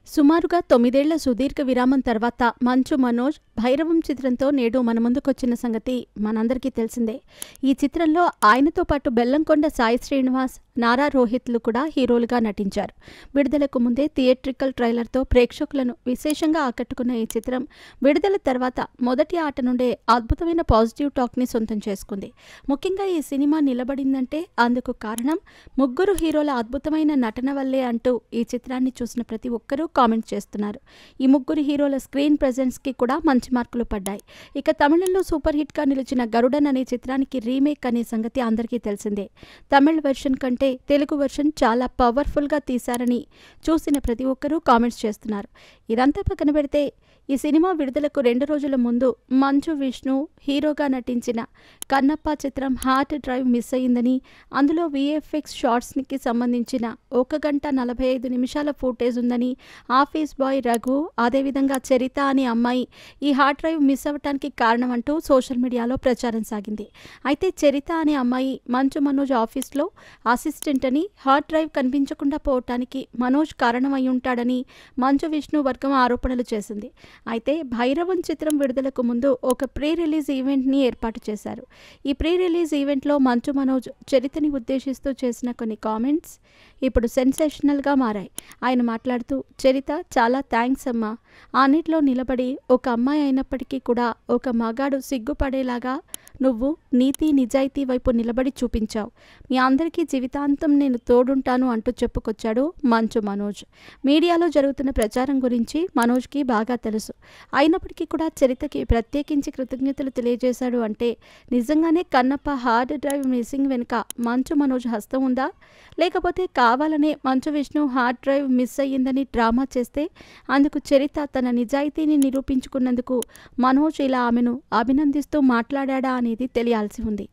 సుమారుగా 9 ఏళ్ల సుదీర్ఘ విరామం తర్వాత మంచు మనోజ్ 'భైరవం' చిత్రంతో నేడు మన ముందుకొచ్చిన సంగతి మనందరికీ తెలిసిందే. ఈ చిత్రంలో ఆయనతో పాటు బెల్లంకొండ సాయి శ్రీనివాస్, నారా రోహిత్లు కూడా హీరోలుగా నటించారు. విడుదలకు ముందే థియేట్రికల్ ట్రైలర్తో ప్రేక్షకులను విశేషంగా ఆకట్టుకున్న ఈ చిత్రం విడుదల తర్వాత మొదటి ఆట నుండే అద్భుతమైన పాజిటివ్ టాక్ని సొంతం చేసుకుంది. ముఖ్యంగా ఈ సినిమా నిలబడిందంటే అందుకు కారణం ముగ్గురు హీరోల అద్భుతమైన నటన వల్లే అంటూ ఈ చిత్రాన్ని చూసిన ప్రతి ఒక్కరూ కామెంట్ చేస్తున్నారు. ఈ ముగ్గురు హీరోల స్క్రీన్ ప్రెజెన్స్కి కూడా మంచి మార్కులు పడ్డాయి. ఇక తమిళంలో సూపర్ హిట్గా నిలిచిన గరుడన్ అనే చిత్రానికి రీమేక్ అనే సంగతి అందరికీ తెలిసిందే. తమిళ వెర్షన్ కంటే తెలుగు వెర్షన్ చాలా పవర్ఫుల్గా తీశారని చూసిన ప్రతి ఒక్కరూ కామెంట్స్ చేస్తున్నారు. ఇదంతా పక్కన పెడితే ఈ సినిమా విడుదలకు 2 రోజుల ముందు మంచు విష్ణు హీరోగా నటించిన కన్నప్ప చిత్రం హార్డ్ డ్రైవ్ మిస్ అయిందని, అందులో VFX షార్ట్స్కి సంబంధించిన 1 గంట 45 నిమిషాల ఫుటేజ్ ఉందని, ఆఫీస్ బాయ్ రఘు, అదేవిధంగా చరిత అనే అమ్మాయి ఈ హార్డ్ డ్రైవ్ మిస్ అవ్వటానికి కారణం అంటూ సోషల్ మీడియాలో ప్రచారం సాగింది. అయితే చరిత అనే అమ్మాయి మంచు మనోజ్ ఆఫీస్లో అసిస్టెంట్ అని, హార్డ్ డ్రైవ్ కనిపించకుండా పోవటానికి మనోజ్ కారణమై ఉంటాడని మంచు విష్ణు వర్గం ఆరోపణలు చేసింది. అయితే 'భైరవం' చిత్రం విడుదలకు ముందు ఒక ప్రీ రిలీజ్ ఈవెంట్ని ఏర్పాటు చేశారు. ఈ ప్రీ రిలీజ్ ఈవెంట్లో మంచు మనోజ్ చరితని ఉద్దేశిస్తూ చేసిన కొన్ని కామెంట్స్ ఇప్పుడు సెన్సేషనల్గా మారాయి. ఆయన మాట్లాడుతూ, చరిత చాలా థ్యాంక్స్ అమ్మా, అన్నిట్లో నిలబడి ఒక అమ్మాయి అయినప్పటికీ కూడా ఒక మగాడు సిగ్గుపడేలాగా నువ్వు నీతి నిజాయితీ వైపు నిలబడి చూపించావు. మీ అందరికీ జీవితాంతం నేను తోడుంటాను అంటూ చెప్పుకొచ్చాడు మంచు మనోజ్. మీడియాలో జరుగుతున్న ప్రచారం గురించి మనోజ్కి బాగా తెలుసు. అయినప్పటికీ కూడా చరితకి ప్రత్యేకించి కృతజ్ఞతలు తెలియజేశాడు. అంటే నిజంగానే కన్నప్ప హార్డ్ డ్రైవ్ మిస్సింగ్ వెనుక మంచు మనోజ్ హస్తం ఉందా, లేకపోతే కావాలనే Manchu Vishnu hard drive miss అయ్యిందని డ్రామా చేస్తే అందుకు చరిత తన నిజాయితీని నిరూపించుకున్నందుకు మనోజ్ ఇలా ఆమెను అభినందిస్తూ మాట్లాడా అనేది తెలియాల్సి ఉంది.